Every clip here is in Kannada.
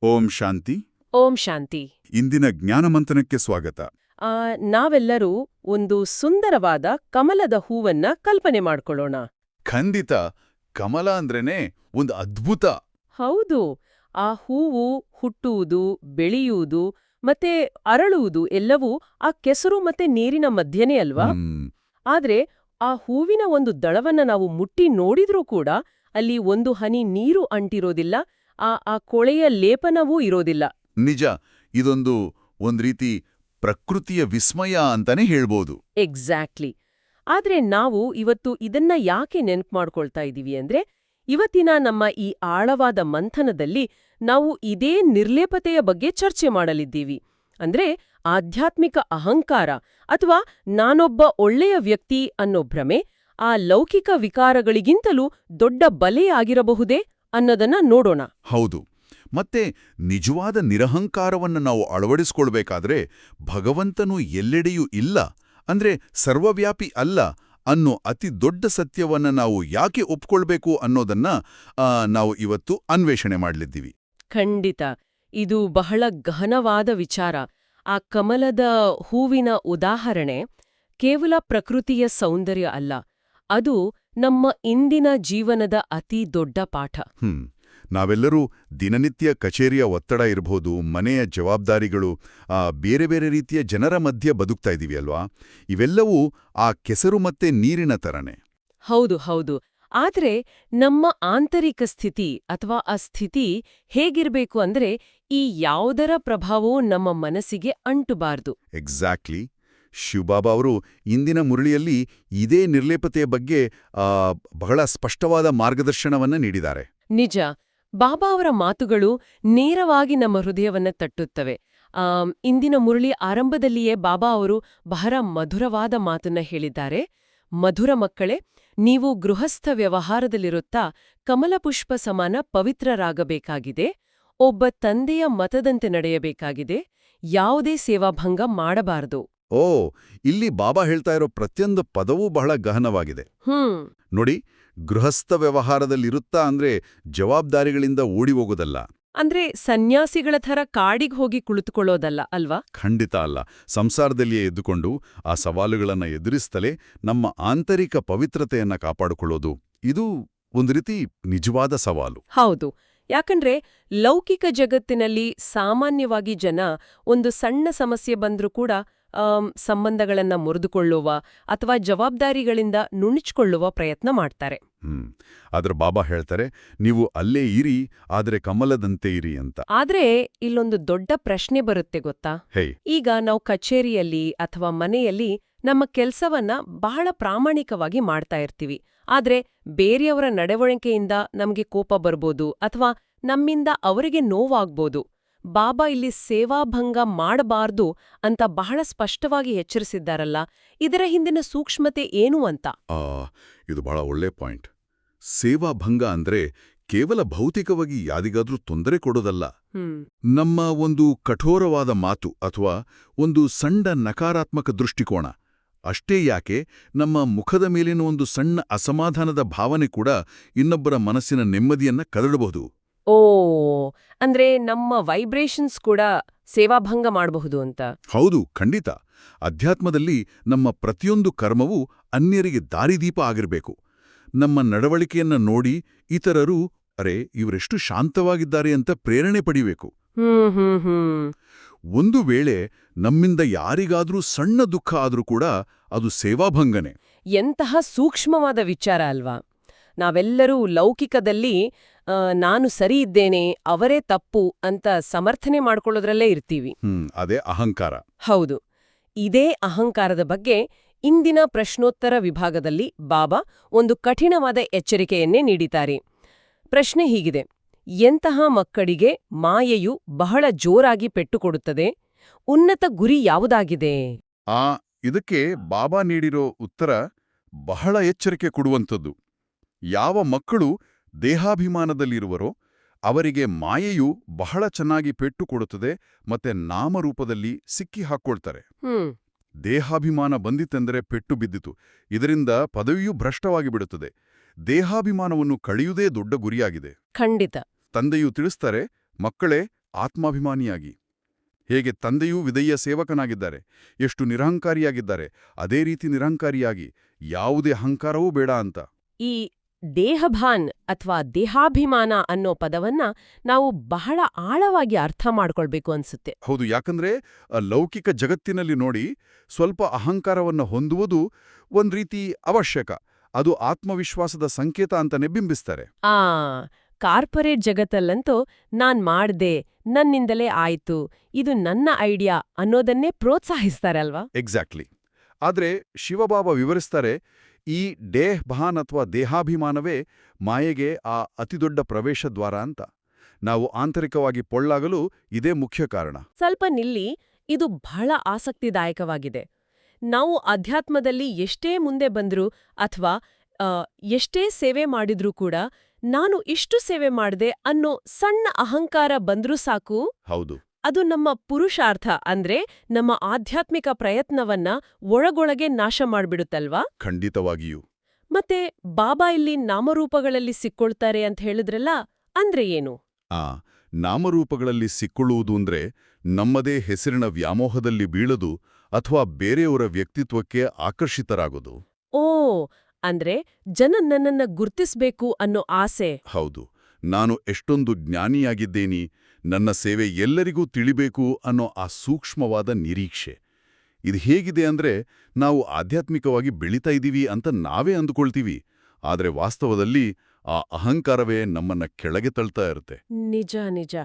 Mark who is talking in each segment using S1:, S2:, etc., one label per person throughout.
S1: ಓಂ ಶಾಂತಿ.
S2: ಓಂ ಶಾಂತಿ.
S1: ಇಂದಿನ ಜ್ಞಾನಮಂಥನಕ್ಕೆ ಸ್ವಾಗತ.
S2: ನಾವೆಲ್ಲರೂ ಒಂದು ಸುಂದರವಾದ ಕಮಲದ ಹೂವನ್ನ ಕಲ್ಪನೆ ಮಾಡ್ಕೊಳ್ಳೋಣ.
S1: ಖಂಡಿತ. ಕಮಲ ಅಂದ್ರೇನೆ ಒಂದು ಅದ್ಭುತ.
S2: ಹೌದು, ಆ ಹೂವು ಹುಟ್ಟುವುದು, ಬೆಳೆಯುವುದು ಮತ್ತೆ ಅರಳುವುದು ಎಲ್ಲವೂ ಆ ಕೆಸರು ಮತ್ತೆ ನೀರಿನ ಮಧ್ಯನೇ ಅಲ್ವಾ? ಆದ್ರೆ ಆ ಹೂವಿನ ಒಂದು ದಳವನ್ನ ನಾವು ಮುಟ್ಟಿ ನೋಡಿದ್ರೂ ಕೂಡ ಅಲ್ಲಿ ಒಂದು ಹನಿ ನೀರು ಅಂಟಿರೋದಿಲ್ಲ, ಆ ಕೊಳೆಯ ಲೇಪನವೂ ಇರೋದಿಲ್ಲ.
S1: ನಿಜ. ಒಂದ್ ರೀತಿ ಪ್ರಕೃತಿಯ ವಿಸ್ಮಯ ಅಂತಾನೆ ಹೇಳ್ಬೋದು.
S2: ಎಕ್ಸಾಕ್ಟ್ಲಿ. ಆದ್ರೆ ನಾವು ಇವತ್ತು ಇದನ್ನ ಯಾಕೆ ನೆನ್ಪು ಮಾಡ್ಕೊಳ್ತಾ ಇದೀವಿ ಅಂದ್ರೆ, ಇವತ್ತಿನ ನಮ್ಮ ಈ ಆಳವಾದ ಮಂಥನದಲ್ಲಿ ನಾವು ಇದೇ ನಿರ್ಲೇಪತೆಯ ಬಗ್ಗೆ ಚರ್ಚೆ ಮಾಡಲಿದ್ದೀವಿ. ಅಂದ್ರೆ ಆಧ್ಯಾತ್ಮಿಕ ಅಹಂಕಾರ ಅಥವಾ ನಾನೊಬ್ಬ ಒಳ್ಳೆಯ ವ್ಯಕ್ತಿ ಅನ್ನೋ ಭ್ರಮೆ ಆ ಲೌಕಿಕ ವಿಕಾರಗಳಿಗಿಂತಲೂ ದೊಡ್ಡ ಬಲೆಯಾಗಿರಬಹುದೇ ಅನ್ನೋದನ್ನ ನೋಡೋಣ.
S1: ಹೌದು. ಮತ್ತೆ ನಿಜವಾದ ನಿರಹಂಕಾರವನ್ನು ನಾವು ಅಳವಡಿಸ್ಕೊಳ್ಬೇಕಾದ್ರೆ ಭಗವಂತನು ಎಲ್ಲೆಡೆಯೂ ಇಲ್ಲ, ಅಂದ್ರೆ ಸರ್ವವ್ಯಾಪಿ ಅಲ್ಲ ಅನ್ನೋ ಅತಿ ದೊಡ್ಡ ಸತ್ಯವನ್ನ ನಾವು ಯಾಕೆ ಒಪ್ಕೊಳ್ಬೇಕು ಅನ್ನೋದನ್ನ ನಾವು ಇವತ್ತು ಅನ್ವೇಷಣೆ ಮಾಡಲಿದ್ದೀವಿ.
S2: ಖಂಡಿತ. ಇದು ಬಹಳ ಗಹನವಾದ ವಿಚಾರ. ಆ ಕಮಲದ ಹೂವಿನ ಉದಾಹರಣೆ ಕೇವಲ ಪ್ರಕೃತಿಯ ಸೌಂದರ್ಯ ಅಲ್ಲ, ಅದು ನಮ್ಮ ಇಂದಿನ ಜೀವನದ ಅತಿ ದೊಡ್ಡ ಪಾಠ.
S1: ನಾವೆಲ್ಲರೂ ದಿನನಿತ್ಯ ಕಚೇರಿಯ ಒತ್ತಡ ಇರಬಹುದು, ಮನೆಯ ಜವಾಬ್ದಾರಿಗಳು, ಬೇರೆ ಬೇರೆ ರೀತಿಯ ಜನರ ಮಧ್ಯೆ ಬದುಕ್ತಾ ಇದೀವಿ ಅಲ್ವಾ? ಇವೆಲ್ಲವೂ ಆ ಕೆಸರು ಮತ್ತೆ ನೀರಿನ ತರನೇ.
S2: ಹೌದು ಹೌದು. ಆದ್ರೆ ನಮ್ಮ ಆಂತರಿಕ ಸ್ಥಿತಿ ಅಥವಾ ಆ ಸ್ಥಿತಿ ಹೇಗಿರ್ಬೇಕು ಅಂದ್ರೆ, ಈ ಯಾವುದರ ಪ್ರಭಾವವೂ ನಮ್ಮ ಮನಸ್ಸಿಗೆ ಅಂಟುಬಾರ್ದು.
S1: ಎಕ್ಸಾಕ್ಟ್ಲಿ. ಶಿವಬಾಬಾ ಅವರು ಇಂದಿನ ಮುರಳಿಯಲ್ಲಿ ಇದೇ ನಿರ್ಲೇಪತೆಯ ಬಗ್ಗೆ ಬಹಳ ಸ್ಪಷ್ಟವಾದ ಮಾರ್ಗದರ್ಶನವನ್ನ ನೀಡಿದ್ದಾರೆ.
S2: ನಿಜ. ಬಾಬಾ ಅವರ ಮಾತುಗಳು ನೇರವಾಗಿ ನಮ್ಮ ಹೃದಯವನ್ನ ತಟ್ಟುತ್ತವೆ. ಇಂದಿನ ಮುರಳಿ ಆರಂಭದಲ್ಲಿಯೇ ಬಾಬಾ ಅವರು ಬಹಳ ಮಧುರವಾದ ಮಾತನ್ನ ಹೇಳಿದ್ದಾರೆ. ಮಧುರ ಮಕ್ಕಳೇ, ನೀವು ಗೃಹಸ್ಥ ವ್ಯವಹಾರದಲ್ಲಿರುತ್ತಾ ಕಮಲಪುಷ್ಪ ಸಮಾನ ಪವಿತ್ರರಾಗಬೇಕಾಗಿದೆ, ಒಬ್ಬ ತಂದೆಯ ಮತದಂತೆ ನಡೆಯಬೇಕಾಗಿದೆ, ಯಾವುದೇ ಸೇವಾಭಂಗ ಮಾಡಬಾರದು.
S1: ಓ, ಇಲ್ಲಿ ಬಾಬಾ ಹೇಳ್ತಾ ಇರೋ ಪ್ರತಿಯೊಂದು ಪದವೂ ಬಹಳ ಗಹನವಾಗಿದೆ. ನೋಡಿ, ಗೃಹಸ್ಥ ವ್ಯವಹಾರದಲ್ಲಿರುತ್ತಾ ಅಂದ್ರೆ ಜವಾಬ್ದಾರಿಗಳಿಂದ ಓಡಿ ಹೋಗೋದಲ್ಲ,
S2: ಅಂದ್ರೆ ಸನ್ಯಾಸಿಗಳ ಥರ ಕಾಡಿಗೆ ಹೋಗಿ ಕುಳಿತುಕೊಳ್ಳೋದಲ್ಲ ಅಲ್ವಾ?
S1: ಖಂಡಿತ ಅಲ್ಲ. ಸಂಸಾರದಲ್ಲಿಯೇ ಎದ್ದುಕೊಂಡು ಆ ಸವಾಲುಗಳನ್ನ ಎದುರಿಸ್ತಲೇ ನಮ್ಮ ಆಂತರಿಕ ಪವಿತ್ರತೆಯನ್ನ ಕಾಪಾಡಿಕೊಳ್ಳೋದು, ಇದು ಒಂದು ರೀತಿ ನಿಜವಾದ ಸವಾಲು.
S2: ಹೌದು. ಯಾಕಂದ್ರೆ ಲೌಕಿಕ ಜಗತ್ತಿನಲ್ಲಿ ಸಾಮಾನ್ಯವಾಗಿ ಜನ ಒಂದು ಸಣ್ಣ ಸಮಸ್ಯೆ ಬಂದ್ರೂ ಕೂಡ ಸಂಬಂಧಗಳನ್ನ ಮುರಿದುಕೊಳ್ಳುವ ಅಥವಾ ಜವಾಬ್ದಾರಿಗಳಿಂದ ನುಣುಚಿಕೊಳ್ಳುವ ಪ್ರಯತ್ನ ಮಾಡ್ತಾರೆ.
S1: ಆದ್ರೆ ಬಾಬಾ ಹೇಳ್ತಾರೆ, ನೀವು ಅಲ್ಲೇ ಇರಿ, ಆದ್ರೆ ಕಮಲದಂತೆ ಇರಿ ಅಂತ.
S2: ಆದ್ರೆ ಇಲ್ಲೊಂದು ದೊಡ್ಡ ಪ್ರಶ್ನೆ ಬರುತ್ತೆ ಗೊತ್ತಾ? ಈಗ ನಾವು ಕಚೇರಿಯಲ್ಲಿ ಅಥವಾ ಮನೆಯಲ್ಲಿ ನಮ್ಮ ಕೆಲ್ಸವನ್ನ ಬಹಳ ಪ್ರಾಮಾಣಿಕವಾಗಿ ಮಾಡ್ತಾ ಇರ್ತೀವಿ. ಆದ್ರೆ ಬೇರೆಯವರ ನಡವಳಿಕೆಯಿಂದ ನಮ್ಗೆ ಕೋಪ ಬರ್ಬೋದು ಅಥವಾ ನಮ್ಮಿಂದ ಅವರಿಗೆ ನೋವಾಗ್ಬೋದು. ಬಾಬಾ ಇಲ್ಲಿ ಸೇವಾಭಂಗ ಮಾಡಬಾರ್ದು ಅಂತ ಬಹಳ ಸ್ಪಷ್ಟವಾಗಿ ಎಚ್ಚರಿಸಿದ್ದಾರಲ್ಲ, ಇದರ ಹಿಂದಿನ ಸೂಕ್ಷ್ಮತೆ ಏನು ಅಂತ?
S1: ಇದು ಬಹಳ ಒಳ್ಳೆ ಪಾಯಿಂಟ್. ಸೇವಾಭಂಗ ಅಂದ್ರೆ ಕೇವಲ ಭೌತಿಕವಾಗಿ ಯಾರಿಗಾದ್ರೂ ತೊಂದರೆ ಕೊಡೋದಲ್ಲ. ನಮ್ಮ ಒಂದು ಕಠೋರವಾದ ಮಾತು ಅಥವಾ ಒಂದು ಸಣ್ಣ ನಕಾರಾತ್ಮಕ ದೃಷ್ಟಿಕೋನ ಅಷ್ಟೇ ಯಾಕೆ, ನಮ್ಮ ಮುಖದ ಮೇಲಿನ ಒಂದು ಸಣ್ಣ ಅಸಮಾಧಾನದ ಭಾವನೆ ಕೂಡ ಇನ್ನೊಬ್ಬರ ಮನಸ್ಸಿನ ನೆಮ್ಮದಿಯನ್ನ ಕದಡಬಹುದು.
S2: ಓ, ಅಂದ್ರೆ ನಮ್ಮ ವೈಬ್ರೇಷನ್ಸ್ ಕೂಡ ಸೇವಾಭಂಗ ಮಾಡಬಹುದು ಅಂತ?
S1: ಹೌದು, ಖಂಡಿತ. ಅಧ್ಯಾತ್ಮದಲ್ಲಿ ನಮ್ಮ ಪ್ರತಿಯೊಂದು ಕರ್ಮವೂ ಅನ್ಯರಿಗೆ ದಾರಿದೀಪ ಆಗಿರಬೇಕು. ನಮ್ಮ ನಡವಳಿಕೆಯನ್ನ ನೋಡಿ ಇತರರು ಅರೆ ಇವರೆಷ್ಟು ಶಾಂತವಾಗಿದ್ದಾರೆ ಅಂತ ಪ್ರೇರಣೆ ಪಡಿಬೇಕು. ಒಂದು ವೇಳೆ ನಮ್ಮಿಂದ ಯಾರಿಗಾದ್ರೂ ಸಣ್ಣ ದುಃಖ ಆದ್ರೂ ಕೂಡ ಅದು ಸೇವಾಭಂಗನೆ.
S2: ಎಂತಹ ಸೂಕ್ಷ್ಮವಾದ ವಿಚಾರ ಅಲ್ವಾ? ನಾವೆಲ್ಲರೂ ಲೌಕಿಕದಲ್ಲಿ ನಾನು ಸರಿ ಇದ್ದೇನೆ, ಅವರೇ ತಪ್ಪು ಅಂತ ಸಮರ್ಥನೆ ಮಾಡ್ಕೊಳ್ಳೋದ್ರಲ್ಲೇ ಇರ್ತೀವಿ.
S1: ಅದೇ ಅಹಂಕಾರ.
S2: ಹೌದು. ಇದೇ ಅಹಂಕಾರದ ಬಗ್ಗೆ ಇಂದಿನ ಪ್ರಶ್ನೋತ್ತರ ವಿಭಾಗದಲ್ಲಿ ಬಾಬಾ ಒಂದು ಕಠಿಣವಾದ ಎಚ್ಚರಿಕೆಯನ್ನೇ ನೀಡಿದ್ದಾರೆ. ಪ್ರಶ್ನೆ ಹೀಗಿದೆ: ಎಂತಹ ಮಕ್ಕಳಿಗೆ ಮಾಯೆಯು ಬಹಳ ಜೋರಾಗಿ ಪೆಟ್ಟು ಕೊಡುತ್ತದೆ? ಉನ್ನತ ಗುರಿ ಯಾವುದಾಗಿದೆ?
S1: ಇದಕ್ಕೆ ಬಾಬಾ ನೀಡಿರೋ ಉತ್ತರ ಬಹಳ ಎಚ್ಚರಿಕೆ ಕೊಡುವಂಥದ್ದು. ಯಾವ ಮಕ್ಕಳು ದೇಹಾಭಿಮಾನದಲ್ಲಿರುವರೋ ಅವರಿಗೆ ಮಾಯೆಯು ಬಹಳ ಚೆನ್ನಾಗಿ ಪೆಟ್ಟು ಕೊಡುತ್ತದೆ ಮತ್ತೆ ನಾಮರೂಪದಲ್ಲಿ ಸಿಕ್ಕಿ ಹಾಕ್ಕೊಳ್ತಾರೆ. ದೇಹಾಭಿಮಾನ ಬಂದಿತೆಂದರೆ ಪೆಟ್ಟು ಬಿದ್ದಿತು. ಇದರಿಂದ ಪದವಿಯೂ ಭ್ರಷ್ಟವಾಗಿ ಬಿಡುತ್ತದೆ. ದೇಹಾಭಿಮಾನವನ್ನು ಕಳೆಯುವುದೇ ದೊಡ್ಡ ಗುರಿಯಾಗಿದೆ.
S2: ಖಂಡಿತ.
S1: ತಂದೆಯು ತಿಳಿಸ್ತಾರೆ, ಮಕ್ಕಳೇ, ಆತ್ಮಾಭಿಮಾನಿಯಾಗಿ. ಹೇಗೆ ತಂದೆಯೂ ವಿಧೇಯ ಸೇವಕನಾಗಿದ್ದಾರೆ, ಎಷ್ಟು ನಿರಹಂಕಾರಿಯಾಗಿದ್ದಾರೆ, ಅದೇ ರೀತಿ ನಿರಹಂಕಾರಿಯಾಗಿ ಯಾವುದೇ ಅಹಂಕಾರವೂ ಬೇಡ ಅಂತ.
S2: ಈ ದೇಹಭಾನ್ ಅಥವಾ ದೇಹಾಭಿಮಾನ ಅನ್ನೋ ಪದವನ್ನ ನಾವು ಬಹಳ ಆಳವಾಗಿ ಅರ್ಥ ಮಾಡ್ಕೊಳ್ಬೇಕು ಅನ್ಸುತ್ತೆ.
S1: ಹೌದು, ಯಾಕಂದ್ರೆ ಲೌಕಿಕ ಜಗತ್ತಿನಲ್ಲಿ ನೋಡಿ, ಸ್ವಲ್ಪ ಅಹಂಕಾರವನ್ನು ಹೊಂದುವುದು ಒಂದ್ ರೀತಿ ಅವಶ್ಯಕ. ಅದು ಆತ್ಮವಿಶ್ವಾಸದ ಸಂಕೇತ ಅಂತಾನೆ ಬಿಂಬಿಸ್ತಾರೆ.
S2: ಕಾರ್ಪೊರೇಟ್ ಜಗತ್ತಲ್ಲಂತೂ ನಾನ್ ಮಾಡ್ದೆ, ನನ್ನಿಂದಲೇ ಆಯ್ತು, ಇದು ನನ್ನ ಐಡಿಯಾ ಅನ್ನೋದನ್ನೇ ಪ್ರೋತ್ಸಾಹಿಸ್ತಾರೆ ಅಲ್ವಾ?
S1: ಎಕ್ಸಾಕ್ಟ್ಲಿ. ಆದ್ರೆ ಶಿವಬಾಬಾ ವಿವರಿಸ್ತಾರೆ, ಈ ದೇಹಭಾನ್ ಅಥವಾ ದೇಹಾಭಿಮಾನವೇ ಮಾಯೆಗೆ ಆ ಅತಿದೊಡ್ಡ ಪ್ರವೇಶ ದ್ವಾರ ಅಂತ. ನಾವು ಆಂತರಿಕವಾಗಿ ಪೊಳ್ಳಾಗಲು ಇದೇ ಮುಖ್ಯ ಕಾರಣ.
S2: ಸ್ವಲ್ಪ ನಿಲ್ಲಿ, ಇದು ಬಹಳ ಆಸಕ್ತಿದಾಯಕವಾಗಿದೆ. ನಾವು ಅಧ್ಯಾತ್ಮದಲ್ಲಿ ಎಷ್ಟೇ ಮುಂದೆ ಬಂದ್ರೂ ಅಥವಾ ಎಷ್ಟೇ ಸೇವೆ ಮಾಡಿದ್ರೂ ಕೂಡ ನಾನು ಇಷ್ಟು ಸೇವೆ ಮಾಡ್ದೆ ಅನ್ನೋ ಸಣ್ಣ ಅಹಂಕಾರ ಬಂದ್ರೂ ಸಾಕು.
S1: ಹೌದು,
S2: ಅದು ನಮ್ಮ ಪುರುಷಾರ್ಥ ಅಂದ್ರೆ ನಮ್ಮ ಆಧ್ಯಾತ್ಮಿಕ ಪ್ರಯತ್ನವನ್ನ ಒಳಗೊಳಗೆ ನಾಶ ಮಾಡ್ಬಿಡುತ್ತಲ್ವಾ?
S1: ಖಂಡಿತವಾಗಿಯೂ.
S2: ಮತ್ತೆ ಬಾಬಾ ಇಲ್ಲಿ ನಾಮರೂಪಗಳಲ್ಲಿ ಸಿಕ್ಕೊಳ್ತಾರೆ ಅಂತ ಹೇಳಿದ್ರಲ್ಲ, ಅಂದ್ರೆ ಏನು?
S1: ನಾಮರೂಪಗಳಲ್ಲಿ ಸಿಕ್ಕೊಳ್ಳುವುದು ಅಂದ್ರೆ ನಮ್ಮದೇ ಹೆಸರಿನ ವ್ಯಾಮೋಹದಲ್ಲಿ ಬೀಳದು ಅಥವಾ ಬೇರೆಯವರ ವ್ಯಕ್ತಿತ್ವಕ್ಕೆ ಆಕರ್ಷಿತರಾಗೋದು.
S2: ಓ, ಅಂದ್ರೆ ಜನ ನನ್ನನ್ನ ಗುರ್ತಿಸ್ಬೇಕು ಅನ್ನೋ ಆಸೆ.
S1: ಹೌದು, ನಾನು ಎಷ್ಟೊಂದು ಜ್ಞಾನಿಯಾಗಿದ್ದೇನಿ, ನನ್ನ ಸೇವೆ ಎಲ್ಲರಿಗೂ ತಿಳಿಬೇಕು ಅನ್ನೋ ಆ ಸೂಕ್ಷ್ಮವಾದ ನಿರೀಕ್ಷೆ. ಇದು ಹೇಗಿದೆ ಅಂದ್ರೆ, ನಾವು ಆಧ್ಯಾತ್ಮಿಕವಾಗಿ ಬೆಳೀತಾ ಇದ್ದೀವಿ ಅಂತ ನಾವೇ ಅಂದುಕೊಳ್ತೀವಿ, ಆದ್ರೆ ವಾಸ್ತವದಲ್ಲಿ ಆ ಅಹಂಕಾರವೇ ನಮ್ಮನ್ನ ಕೆಳಗೆ ತಳ್ತಾ ಇರುತ್ತೆ.
S2: ನಿಜ ನಿಜ.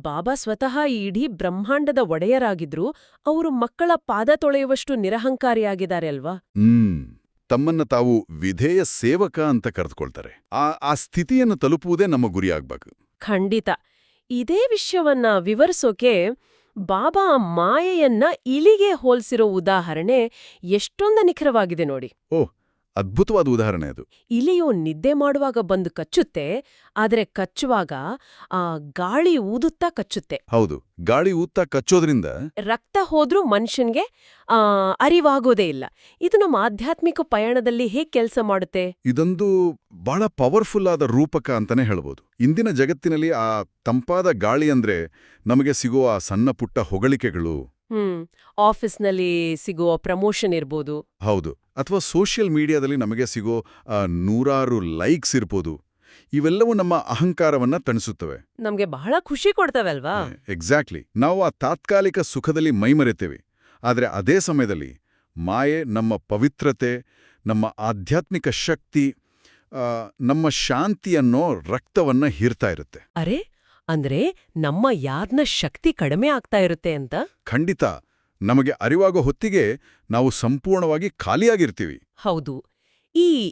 S2: ಬಾಬಾ ಸ್ವತಃ ಈ ಇಡೀ ಬ್ರಹ್ಮಾಂಡದ ಒಡೆಯರಾಗಿದ್ರು ಅವರು ಮಕ್ಕಳ ಪಾದ ತೊಳೆಯುವಷ್ಟು ನಿರಹಂಕಾರಿಯಾಗಿದ್ದಾರೆ ಅಲ್ವಾ?
S1: ತಮ್ಮನ್ನ ತಾವು ವಿಧೇಯ ಸೇವಕ ಅಂತ ಕರೆದುಕೊಳ್ತಾರೆ. ಆ ಸ್ಥಿತಿಯನ್ನು ತಲುಪುವುದೇ ನಮ್ಮ ಗುರಿಯಾಗ್ಬೇಕು.
S2: ಖಂಡಿತ. ಇದೇ ವಿಷಯವನ್ನ ವಿವರಿಸೋಕೆ ಬಾಬಾ ಮಾಯೆಯನ್ನ ಇಲಿಗೆ ಹೋಲ್ಸಿರೋ ಉದಾಹರಣೆ ಎಷ್ಟೊಂದು ನಿಖರವಾಗಿದೆ ನೋಡಿ.
S1: ಓಹ್, ಅದ್ಭುತವಾದ ಉದಾಹರಣೆ ಅದು.
S2: ಇಲಿಯು ನಿದ್ದೆ ಮಾಡುವಾಗ ಬಂದು ಕಚ್ಚುತ್ತೆ, ಆದರೆ ಕಚ್ಚುವಾಗ ಗಾಳಿ ಊದುತ್ತಾ ಕಚ್ಚುತ್ತೆ.
S1: ಹೌದು, ಗಾಳಿ ಊದ್ತಾ ಕಚ್ಚೋದ್ರಿಂದ
S2: ರಕ್ತ ಹೋದ್ರೂ ಮನುಷ್ಯನ್ಗೆ ಅರಿವಾಗೋದೇ ಇಲ್ಲ. ಇದು ನಮ್ಮ ಆಧ್ಯಾತ್ಮಿಕ ಪಯಣದಲ್ಲಿ ಹೇಗೆ ಕೆಲಸ ಮಾಡುತ್ತೆ?
S1: ಇದೊಂದು ಬಹಳ ಪವರ್ಫುಲ್ ಆದ ರೂಪಕ ಅಂತಾನೆ ಹೇಳ್ಬೋದು. ಇಂದಿನ ಜಗತ್ತಿನಲ್ಲಿ ಆ ತಂಪಾದ ಗಾಳಿ ಅಂದ್ರೆ ನಮಗೆ ಸಿಗುವ ಸಣ್ಣ ಪುಟ್ಟ ಹೊಗಳಿಕೆಗಳು,
S2: ಆಫೀಸ್ನಲ್ಲಿ ಸಿಗೋ ಪ್ರಮೋಷನ್ ಇರ್ಬೋದು.
S1: ಹೌದು, ಅಥವಾ ಸೋಷಿಯಲ್ ಮೀಡಿಯಾದಲ್ಲಿ ನಮಗೆ ಸಿಗೋ 100 ಲೈಕ್ಸ್ ಇರ್ಬೋದು. ಇವೆಲ್ಲವೂ ನಮ್ಮ ಅಹಂಕಾರವನ್ನ ತಣಿಸುತ್ತವೆ,
S2: ನಮ್ಗೆ ಬಹಳ ಖುಷಿ ಕೊಡ್ತವೆ ಅಲ್ವಾ?
S1: ಎಕ್ಸಾಕ್ಟ್ಲಿ. ನಾವು ಆ ತಾತ್ಕಾಲಿಕ ಸುಖದಲ್ಲಿ ಮೈಮರೆತೇವೆ. ಆದ್ರೆ ಅದೇ ಸಮಯದಲ್ಲಿ ಮಾಯೆ ನಮ್ಮ ಪವಿತ್ರತೆ, ನಮ್ಮ ಆಧ್ಯಾತ್ಮಿಕ ಶಕ್ತಿ, ನಮ್ಮ ಶಾಂತಿಯನ್ನೋ ರಕ್ತವನ್ನ ಹೀರ್ತಾ ಇರುತ್ತೆ.
S2: ಅರೆ, ಅಂದ್ರೆ ನಮ್ಮ ಯಾರ್ನ ಶಕ್ತಿ ಕಡಿಮೆ ಆಗ್ತಾ ಇರುತ್ತೆ ಅಂತ?
S1: ಖಂಡಿತ. ನಮಗೆ ಅರಿವಾಗೋ ಹೊತ್ತಿಗೆ ನಾವು ಸಂಪೂರ್ಣವಾಗಿ ಖಾಲಿಯಾಗಿರ್ತೀವಿ.
S2: ಹೌದು.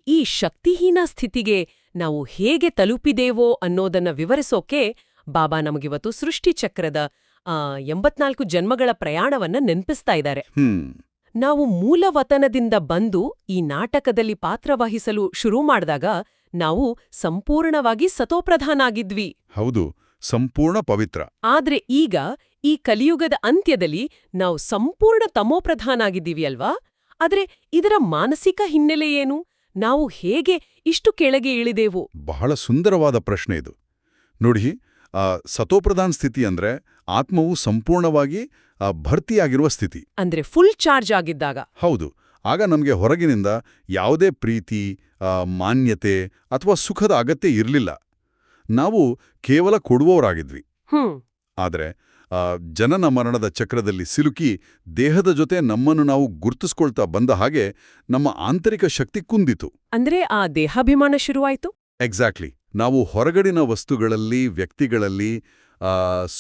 S2: ಈ ಶಕ್ತಿಹೀನ ಸ್ಥಿತಿಗೆ ನಾವು ಹೇಗೆ ತಲುಪಿದೇವೋ ಅನ್ನೋದನ್ನ ವಿವರಿಸೋಕೆ ಬಾಬಾ ನಮಗಿವತ್ತು ಸೃಷ್ಟಿಚಕ್ರದ 84 ಜನ್ಮಗಳ ಪ್ರಯಾಣವನ್ನ ನೆನಪಿಸ್ತಾ ಇದ್ದಾರೆ. ನಾವು ಮೂಲವತನದಿಂದ ಬಂದು ಈ ನಾಟಕದಲ್ಲಿ ಪಾತ್ರವಹಿಸಲು ಶುರು ಮಾಡಿದಾಗ ನಾವು ಸಂಪೂರ್ಣವಾಗಿ ಸತೋಪ್ರಧಾನಾಗಿದ್ವಿ.
S1: ಹೌದು, ಸಂಪೂರ್ಣ ಪವಿತ್ರ.
S2: ಆದ್ರೆ ಈಗ ಈ ಕಲಿಯುಗದ ಅಂತ್ಯದಲ್ಲಿ ನಾವು ಸಂಪೂರ್ಣ ತಮೋಪ್ರಧಾನಾಗಿದ್ದೀವಿ ಅಲ್ವಾ? ಆದ್ರೆ ಇದರ ಮಾನಸಿಕ ಹಿನ್ನೆಲೆ ಏನು? ನಾವು ಹೇಗೆ ಇಷ್ಟು ಕೆಳಗೆ ಇಳಿದೆವು?
S1: ಬಹಳ ಸುಂದರವಾದ ಪ್ರಶ್ನೆ ಇದು. ನೋಡಿ, ಸತೋಪ್ರಧಾನ ಸ್ಥಿತಿ ಅಂದ್ರೆ ಆತ್ಮವು ಸಂಪೂರ್ಣವಾಗಿ ಭರ್ತಿಯಾಗಿರುವ ಸ್ಥಿತಿ.
S2: ಅಂದ್ರೆ ಫುಲ್ ಚಾರ್ಜ್ ಆಗಿದ್ದಾಗ.
S1: ಹೌದು. ಆಗ ನಮಗೆ ಹೊರಗಿನಿಂದ ಯಾವುದೇ ಪ್ರೀತಿ, ಮಾನ್ಯತೆ ಅಥವಾ ಸುಖದ ಅಗತ್ಯ ಇರಲಿಲ್ಲ. ನಾವು ಕೇವಲ ಕೊಡುವವರಾಗಿದ್ವಿ. ಆದ್ರೆ ಜನನ ಮರಣದ ಚಕ್ರದಲ್ಲಿ ಸಿಲುಕಿ ದೇಹದ ಜೊತೆ ನಮ್ಮನ್ನು ನಾವು ಗುರ್ತಿಸ್ಕೊಳ್ತಾ ಬಂದ ಹಾಗೆ ನಮ್ಮ ಆಂತರಿಕ ಶಕ್ತಿ ಕುಂದಿತು.
S2: ಅಂದ್ರೆ ಆ ದೇಹಾಭಿಮಾನ ಶುರುವಾಯ್ತು.
S1: ಎಕ್ಸಾಕ್ಟ್ಲಿ. ನಾವು ಹೊರಗಡಿನ ವಸ್ತುಗಳಲ್ಲಿ, ವ್ಯಕ್ತಿಗಳಲ್ಲಿ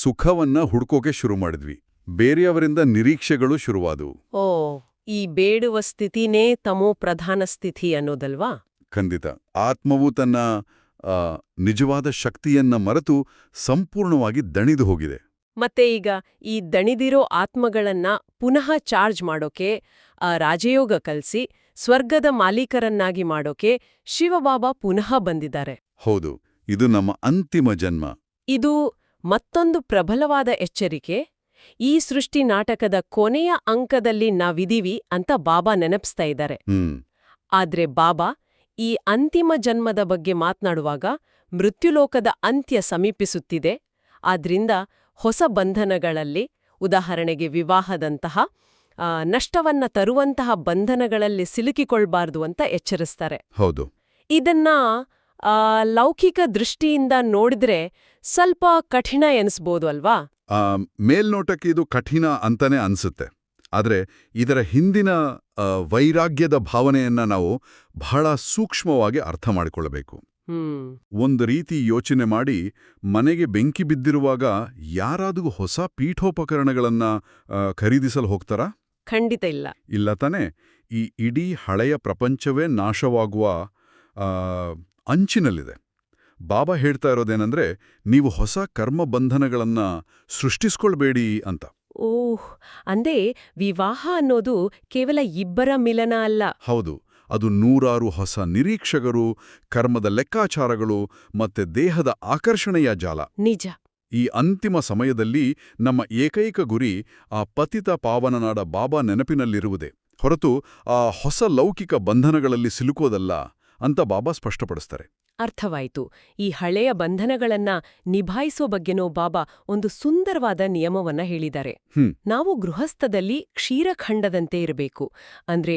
S1: ಸುಖವನ್ನ ಹುಡ್ಕೋಕೆ ಶುರು ಮಾಡಿದ್ವಿ. ಬೇರೆಯವರಿಂದ ನಿರೀಕ್ಷೆಗಳು ಶುರುವಾದವು.
S2: ಓ, ಈ ಬೇಡುವ ಸ್ಥಿತಿನೇ ತಮೋ ಪ್ರಧಾನ ಸ್ಥಿತಿ ಅನ್ನೋದಲ್ವಾ?
S1: ಖಂಡಿತ. ಆತ್ಮವು ತನ್ನ ನಿಜವಾದ ಶಕ್ತಿಯನ್ನ ಮರೆತು ಸಂಪೂರ್ಣವಾಗಿ ದಣಿದು ಹೋಗಿದೆ.
S2: ಮತ್ತೆ ಈಗ ಈ ದಣಿದಿರೋ ಆತ್ಮಗಳನ್ನ ಪುನಃ ಚಾರ್ಜ್ ಮಾಡೋಕೆ, ರಾಜಯೋಗ ಕಲ್ಸಿ ಸ್ವರ್ಗದ ಮಾಲೀಕರನ್ನಾಗಿ ಮಾಡೋಕೆ ಶಿವಬಾಬಾ ಪುನಃ ಬಂದಿದ್ದಾರೆ.
S1: ಹೌದು, ಇದು ನಮ್ಮ ಅಂತಿಮ ಜನ್ಮ.
S2: ಇದು ಮತ್ತೊಂದು ಪ್ರಬಲವಾದ ಎಚ್ಚರಿಕೆ. ಈ ಸೃಷ್ಟಿ ನಾಟಕದ ಕೊನೆಯ ಅಂಕದಲ್ಲಿ ನಾವಿದೀವಿ ಅಂತ ಬಾಬಾ ನೆನಪಿಸ್ತಾ ಇದ್ದಾರೆ. ಆದ್ರೆ ಬಾಬಾ ಈ ಅಂತಿಮ ಜನ್ಮದ ಬಗ್ಗೆ ಮಾತನಾಡುವಾಗ ಮೃತ್ಯುಲೋಕದ ಅಂತ್ಯ ಸಮೀಪಿಸುತ್ತಿದೆ, ಆದ್ರಿಂದ ಹೊಸ ಬಂಧನಗಳಲ್ಲಿ, ಉದಾಹರಣೆಗೆ ವಿವಾಹದಂತಹ ನಷ್ಟವನ್ನ ತರುವಂತಹ ಬಂಧನಗಳಲ್ಲಿ ಸಿಲುಕಿಕೊಳ್ಬಾರ್ದು ಅಂತ ಎಚ್ಚರಿಸ್ತಾರೆ.
S1: ಹೌದು.
S2: ಇದನ್ನ ಲೌಕಿಕ ದೃಷ್ಟಿಯಿಂದ ನೋಡಿದ್ರೆ ಸ್ವಲ್ಪ ಕಠಿಣ ಎನಿಸ್ಬೋದು ಅಲ್ವಾ?
S1: ಮೇಲ್ನೋಟಕ್ಕೆ ಇದು ಕಠಿಣ ಅಂತಾನೆ ಅನ್ಸುತ್ತೆ. ಆದರೆ ಇದರ ಹಿಂದಿನ ವೈರಾಗ್ಯದ ಭಾವನೆಯನ್ನ ನಾವು ಬಹಳ ಸೂಕ್ಷ್ಮವಾಗಿ ಅರ್ಥ ಮಾಡಿಕೊಳ್ಳಬೇಕು. ಒಂದು ರೀತಿ ಯೋಚನೆ ಮಾಡಿ, ಮನೆಗೆ ಬೆಂಕಿ ಬಿದ್ದಿರುವಾಗ ಯಾರಾದರೂ ಹೊಸ ಪೀಠೋಪಕರಣಗಳನ್ನ ಖರೀದಿಸಲು ಹೋಗ್ತಾರಾ?
S2: ಖಂಡಿತ ಇಲ್ಲ.
S1: ಇಲ್ಲ ತಾನೆ. ಈ ಇಡೀ ಹಳೆಯ ಪ್ರಪಂಚವೇ ನಾಶವಾಗುವ ಅಂಚಿನಲ್ಲಿದೆ. ಬಾಬಾ ಹೇಳ್ತಾ ಇರೋದೇನೆಂದ್ರೆ, ನೀವು ಹೊಸ ಕರ್ಮ ಬಂಧನಗಳನ್ನ ಸೃಷ್ಟಿಸ್ಕೊಳ್ಬೇಡಿ ಅಂತ.
S2: ಓಹ್, ಅಂದೇ ವಿವಾಹ ಅನ್ನೋದು ಕೇವಲ ಇಬ್ಬರ ಮಿಲನ ಅಲ್ಲ.
S1: ಹೌದು, ಅದು ನೂರಾರು ಹೊಸ ನಿರೀಕ್ಷೆಗಳು, ಕರ್ಮದ ಲೆಕ್ಕಾಚಾರಗಳು ಮತ್ತೆ ದೇಹದ ಆಕರ್ಷಣೆಯ ಜಾಲ.
S2: ನಿಜ.
S1: ಈ ಅಂತಿಮ ಸಮಯದಲ್ಲಿ ನಮ್ಮ ಏಕೈಕ ಗುರಿ ಆ ಪತಿತ ಪಾವನನಾದ ಬಾಬಾ ನೆನಪಿನಲ್ಲಿರುವುದೇ ಹೊರತು ಆ ಹೊಸ ಲೌಕಿಕ ಬಂಧನಗಳಲ್ಲಿ ಸಿಲುಕೋದಲ್ಲ ಅಂತ ಬಾಬಾ ಸ್ಪಷ್ಟಪಡಿಸ್ತಾರೆ.
S2: ಅರ್ಥವಾಯಿತು. ಈ ಹಳೆಯ ಬಂಧನಗಳನ್ನ ನಿಭಾಯಿಸೋ ಬಗ್ಗೆನೋ ಬಾಬಾ ಒಂದು ಸುಂದರವಾದ ನಿಯಮವನ್ನ ಹೇಳಿದ್ದಾರೆ. ನಾವು ಗೃಹಸ್ಥದಲ್ಲಿ ಕ್ಷೀರಖಂಡದಂತೆ ಇರಬೇಕು. ಅಂದ್ರೆ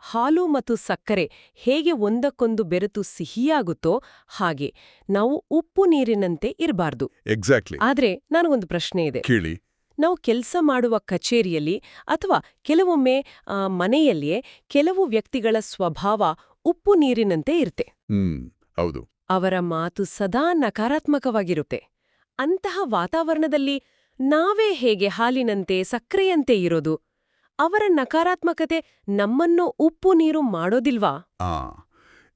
S2: ಹಾಲು ಮತ್ತು ಸಕ್ಕರೆ ಹೇಗೆ ಒಂದಕ್ಕೊಂದು ಬೆರೆತು ಸಿಹಿಯಾಗುತ್ತೋ ಹಾಗೆ ನಾವು ಉಪ್ಪು ನೀರಿನಂತೆ ಇರಬಾರ್ದು.
S1: ಎಕ್ಸಾಕ್ಟ್ಲಿ.
S2: ಆದ್ರೆ ನನಗೊಂದು ಪ್ರಶ್ನೆ ಇದೆ.
S1: ಕೇಳಿ.
S2: ನಾವು ಕೆಲಸ ಮಾಡುವ ಕಚೇರಿಯಲ್ಲಿ ಅಥವಾ ಕೆಲವೊಮ್ಮೆ ಮನೆಯಲ್ಲಿಯೇ ಕೆಲವು ವ್ಯಕ್ತಿಗಳ ಸ್ವಭಾವ ಉಪ್ಪು ನೀರಿನಂತೆ ಇರುತ್ತೆ.
S1: ಹೌದು.
S2: ಅವರ ಮಾತು ಸದಾ ನಕಾರಾತ್ಮಕವಾಗಿರುತ್ತೆ. ಅಂತಹ ವಾತಾವರಣದಲ್ಲಿ ನಾವೇ ಹೇಗೆ ಹಾಲಿನಂತೆ ಸಕ್ಕರೆಯಂತೆ ಇರೋದು? ಅವರ ನಕಾರಾತ್ಮಕತೆ ನಮ್ಮನ್ನು ಉಪ್ಪು ನೀರು ಮಾಡೋದಿಲ್ವಾ?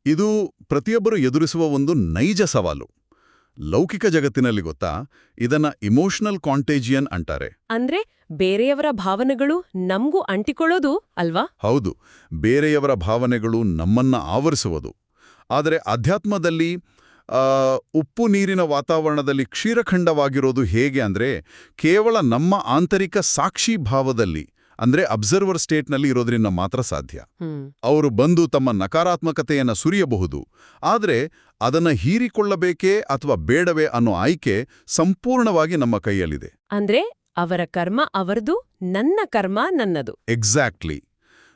S1: ಇದು ಪ್ರತಿಯೊಬ್ಬರು ಎದುರಿಸುವ ಒಂದು ನೈಜ ಸವಾಲು. ಲೌಕಿಕ ಜಗತ್ತಿನಲ್ಲಿ ಗೊತ್ತಾ, ಇದನ್ನ ಇಮೋಷನಲ್ ಕಾಂಟೇಜಿಯನ್ ಅಂತಾರೆ. ಅಂದ್ರೆ
S2: ಬೇರೆಯವರ ಭಾವನೆಗಳು ನಮ್ಗೂ ಅಂಟಿಕೊಳ್ಳೋದು ಅಲ್ವಾ?
S1: ಹೌದು, ಬೇರೆಯವರ ಭಾವನೆಗಳು ನಮ್ಮನ್ನ ಆವರಿಸುವುದು. ಆದರೆ ಅಧ್ಯಾತ್ಮದಲ್ಲಿ ಉಪ್ಪು ನೀರಿನ ವಾತಾವರಣದಲ್ಲಿ ಕ್ಷೀರಖಂಡವಾಗಿರೋದು ಹೇಗೆ ಅಂದ್ರೆ, ಕೇವಲ ನಮ್ಮ ಆಂತರಿಕ ಸಾಕ್ಷಿ ಭಾವದಲ್ಲಿ ಅಂದ್ರೆ ಅಬ್ಸರ್ವರ್ ಸ್ಟೇಟ್ನಲ್ಲಿ ಇರೋದ್ರಿಂದ ಮಾತ್ರ ಸಾಧ್ಯ. ಅವರು ಬಂದು ತಮ್ಮ ನಕಾರಾತ್ಮಕತೆಯನ್ನು ಸುರಿಯಬಹುದು, ಆದರೆ ಅದನ್ನ ಹೀರಿಕೊಳ್ಳಬೇಕೇ ಅಥವಾ ಬೇಡವೇ ಅನ್ನೋ ಆಯ್ಕೆ ಸಂಪೂರ್ಣವಾಗಿ ನಮ್ಮ ಕೈಯಲ್ಲಿದೆ.
S2: ಅಂದ್ರೆ ಅವರ ಕರ್ಮ ಅವರದು, ನನ್ನ ಕರ್ಮ ನನ್ನದು.
S1: ಎಕ್ಸಾಕ್ಟ್ಲಿ.